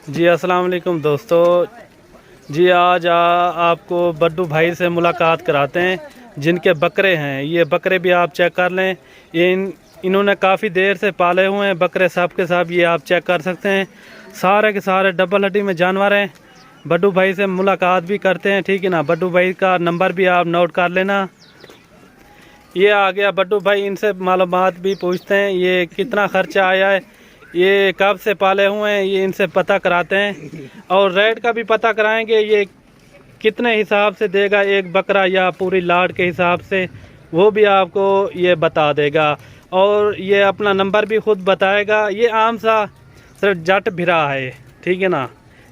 जी अस्सलाम वालेकुम दोस्तों। जी आज आपको बड्डू भाई से मुलाकात कराते हैं जिनके बकरे हैं। ये बकरे भी आप चेक कर लें। ये इन्होंने काफ़ी देर से पाले हुए हैं बकरे, सब के सब ये आप चेक कर सकते हैं। सारे के सारे डबल हड्डी में जानवर हैं। बड्डू भाई से मुलाकात भी करते हैं, ठीक है ना। बड्डू भाई का नंबर भी आप नोट कर लेना। ये आ गया बड्डू भाई, इनसे मालूमात भी पूछते हैं। ये कितना खर्चा आया है, ये कब से पाले हुए हैं, ये इनसे पता कराते हैं। और रेट का भी पता कराएंगे, ये कितने हिसाब से देगा एक बकरा या पूरी लाट के हिसाब से, वो भी आपको ये बता देगा। और ये अपना नंबर भी खुद बताएगा। ये आम सा सिर्फ जट भिरा है, ठीक है ना।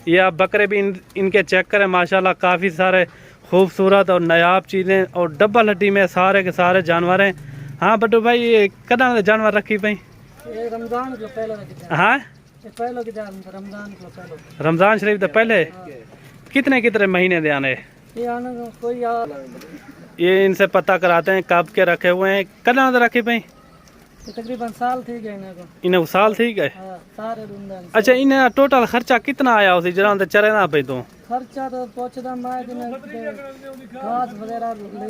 ये आप बकरे भी इनके चेक करें, माशाल्लाह काफ़ी सारे खूबसूरत और नायाब चीज़ें और डबल हड्डी में सारे के सारे जानवर हैं। हाँ बड्डू भाई, ये कदा जानवर रखी पई? रमजान को पहले हाँ रमजान शरीफ तो पहले कितने कितने महीने दे आने ये इनसे पता कराते हैं कब के रखे हुए हैं। कदा रखी पई? तकरीबन साल थी गए इन्हें साल थी गए। अच्छा, इन्हें टोटल खर्चा कितना आया उसी जरा चरे ना पे तो? खर्चा तो पहुंचदा वगैरह ले।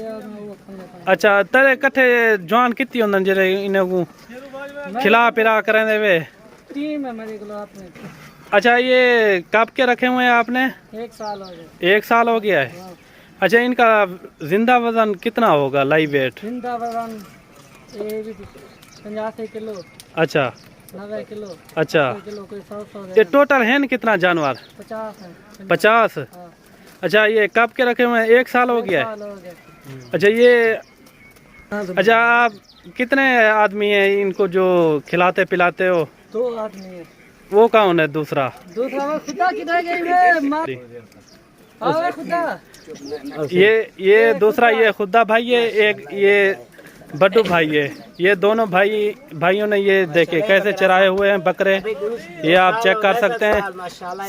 अच्छा, तेरे कट्ठे जवान कितनी होंदन जेरे इन्हें को खिला पिला करें वे? टीम है मेरे को आपने। अच्छा, ये कब के रखे हुए हैं आपने? 1 साल हो गया। 1 साल हो गया है। अच्छा, इनका जिंदा वजन कितना होगा, लाइव वेट? जिंदा वजन 50 किलो। अच्छा 90 किलो। अच्छा, किलो कोई 100 ये टोटल है न कितना जानवर? 50 है। 50। अच्छा, ये कब के रखे हुए हैं? 1 साल हो गया है। अच्छा, ये अच्छा आप कितने आदमी हैं इनको जो खिलाते पिलाते हो? 2 आदमी है। वो कौन है दूसरा? दूसरा वो खुदा किधर गई है खुदा। ये दूसरा ये खुदा भाई है, एक ये बड्डू भाई है। ये दोनों भाइयों ने ये देखे कैसे चराए हुए हैं बकरे, ये आप चेक कर सकते हैं।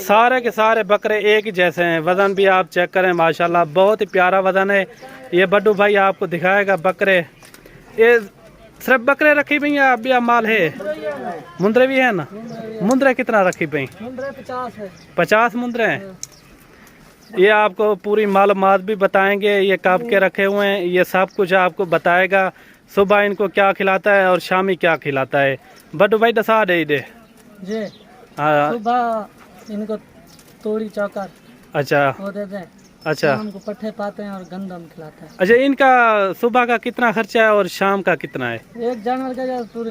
सारे के सारे बकरे एक ही जैसे हैं। वजन भी आप चेक करें, माशाल्लाह बहुत ही प्यारा वजन है। ये बड्डू भाई आपको दिखाएगा बकरे। ये सिर्फ बकरे रखी हुई हैं, अभी माल है? मुंदरे भी है ना? मुंदरे कितना रखी हुई? 50 है। 50 मुंदरे हैं। ये आपको पूरी मालूमात भी बताएंगे, ये कब के रखे हुए हैं, ये सब कुछ आपको बताएगा। सुबह इनको क्या खिलाता है और शामी क्या खिलाता है। बड्डू भाई दसा दे जी। हाँ, सुबह इनको तोड़ी चौकर अच्छा वो देते हैं। अच्छा, हमको पट्टे पाते हैं और गंदम खिलाते हैं। अच्छा, इनका सुबह का कितना खर्चा है और शाम का कितना है? एक जानवर का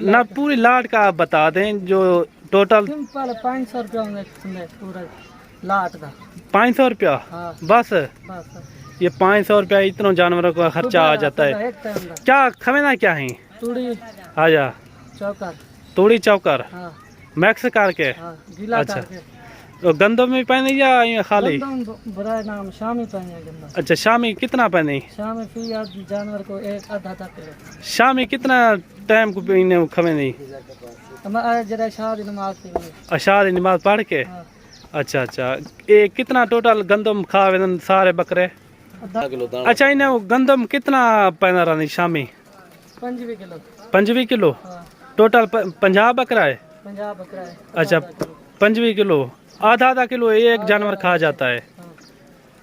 ना पूरी लाट का आप बता दें जो टोटल। सिंपल 500 रुपया पूरा लाट का। 500 रुपया? हाँ। बस बस ये 500 रुपया इतनों जानवरों का खर्चा आ जाता है। क्या खवेना क्या है? तूड़ी आजा चौकर। तूड़ी चौकर। हाँ। मैक्स करके। हाँ, गीला अच्छा, करके। तो गंदम में पहने या खाली? बड़ा नाम शामी पहने गंदम। अच्छा, शामी कितना पहने? शामी फी जानवर को 1 आधा किलो। शामी कितना टाइम को पीने खवे नहीं? जरा शादी नमाज पढ़ी। अशाद नमाज पढ़ के। हाँ। अच्छा अच्छा, ये कितना टोटल गंदम खावे सारे बकरे? अच्छा, इन्हें गंदम कितना पैना रही शामी? 25 किलो। 25 किलो हाँ। टोटल 50 बकरा है? 50 बकरा है। अच्छा, 25 किलो, आधा किलो एक जानवर खा जाता है। हाँ।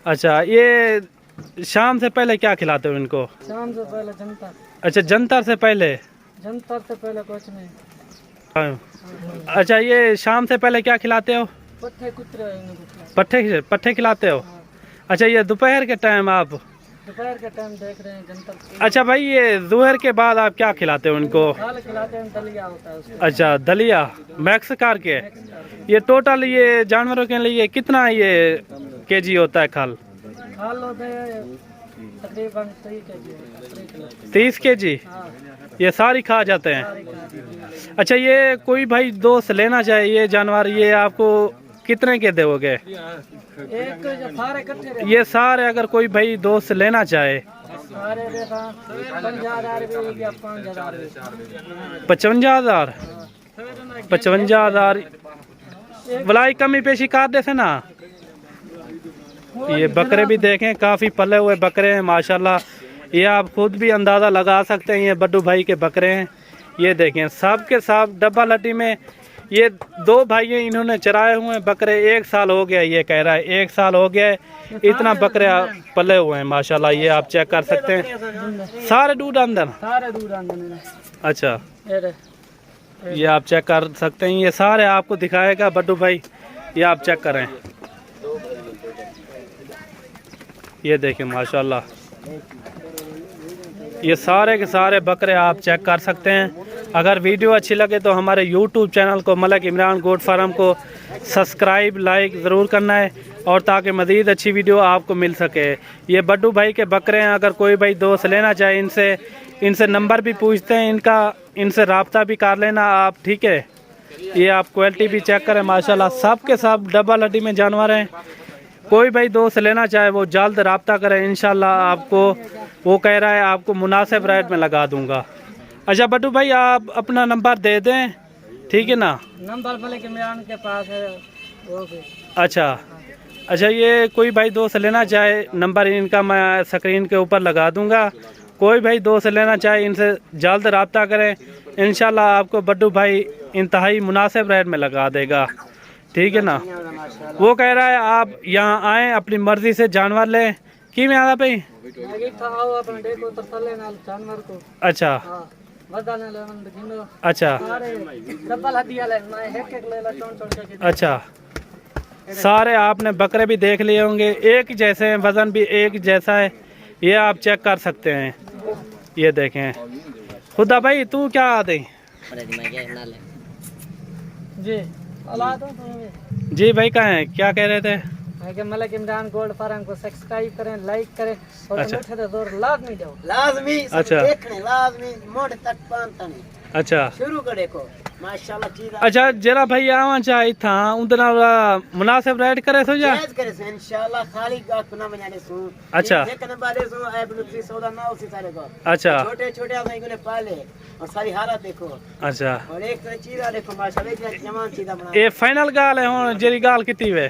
अच्छा, ये शाम से पहले क्या खिलाते हो इनको? शाम से पहले जनता। अच्छा, जंतर से पहले? जनता से पहले कुछ नहीं। अच्छा, ये शाम से पहले क्या खिलाते हो? पट्टे कुतरे पट्टे खिलाते हो? हाँ। अच्छा, ये दोपहर के टाइम आप? दोपहर के टाइम देख रहे हैं जनता। अच्छा भाई, ये दोपहर के बाद आप क्या खिलाते हो इनको? खाल खिलाते हैं, दलिया होता है उसके। अच्छा, दलिया मैक्स करके। ये टोटल ये जानवरों के लिए कितना ये केजी होता है खाल? खाल होते हैं तकरीबन 30 केजी। हाँ। ये सारी खा जाते हैं? अच्छा, ये कोई भाई दोस्त लेना चाहे ये जानवर, ये आपको कितने के दोगे? एक सारे इकट्ठे। ये सारे अगर कोई भाई दोस्त लेना चाहे? सारे 55,000। 55,000 बुलाई कमी पेशी कर दे से ना। ये बकरे भी देखें, काफी पले हुए बकरे हैं माशाल्लाह। ये आप खुद भी अंदाजा लगा सकते हैं, ये बड्डू भाई के बकरे हैं। ये देखें सब के सब डब्बा लड्डी में ये दो भाई हैं, इन्होंने चराए हुए हैं बकरे, 1 साल हो गया, ये कह रहा है 1 साल हो गया है, इतना बकरे पले हुए हैं माशाल्लाह। ये आप चेक कर सकते हैं, सारे दूध अंदर। सारे दूध अंदर। अच्छा, ये रहे। ये आप चेक कर सकते हैं, ये सारे आपको दिखाएगा बड्डू भाई, ये आप चेक करें, ये देखें माशाल्लाह, ये सारे के सारे बकरे आप चेक कर सकते हैं। अगर वीडियो अच्छी लगे तो हमारे YouTube चैनल को मलिक इमरान गोट फार्म को सब्सक्राइब लाइक ज़रूर करना है, और ताकि मज़ीद अच्छी वीडियो आपको मिल सके। ये बड्डू भाई के बकरे हैं, अगर कोई भाई दोस्त लेना चाहे इनसे नंबर भी पूछते हैं इनका, इनसे रब्ता भी कर लेना आप, ठीक है। ये आप क्वालिटी भी चेक करें माशाल्लाह, सब के सब डबल हड्डी में जानवर हैं। कोई भाई दोस्त लेना चाहे वो जल्द रब्ता करें, इंशाल्लाह आपको, वो कह रहा है आपको मुनासिब रेट में लगा दूंगा। अच्छा बड्डू भाई आप अपना नंबर दे दें, ठीक है ना? नंबर मलिक इमरान के पास है वो भी। अच्छा, ये कोई भाई दोस्त लेना चाहे, नंबर इनका मैं स्क्रीन के ऊपर लगा दूंगा। कोई भाई दोस्त लेना चाहे इनसे जल्द रब्ता करें, इंशाल्लाह आपको बड्डू भाई इंतहाई मुनासिब रेट में लगा देगा, ठीक है ना? वो कह रहा है आप यहाँ आएँ, अपनी मर्जी से जानवर लें। कि में आता भाई? जानवर को। अच्छा, अच्छा, अच्छा, सारे आपने बकरे भी देख लिए होंगे, एक जैसे हैं, वजन भी एक जैसा है, ये आप चेक कर सकते हैं। ये देखें। खुदा भाई तू क्या आदे? जी भाई कहाँ है, क्या कह रहे थे? मलिक इमरान गोल्ड फार्म को सब्सक्राइब करें, लाइक करें, और अच्छा। लाजमी दो, लाजमी अच्छा। देखने लाजमी मोड़ तक पांतने अच्छा, शुरू करे को माशाल्लाह चीज अच्छा जरा भाई आवा चाहे था उनके मुनासिब रेट करे सो जा जायज करे से इंशाल्लाह खाली गात ना बजाने सु। अच्छा। लेकिन बारे सु ऐब नुक्सी सौदा ना उसी सारे को अच्छा, छोटे छोटे आप इनको पाले और सारी हालत देखो, अच्छा, और एक चीज देखो माशाल्लाह इतनी जवान चीज बना ये फाइनल गाल है हुन जेरी गाल किती वे?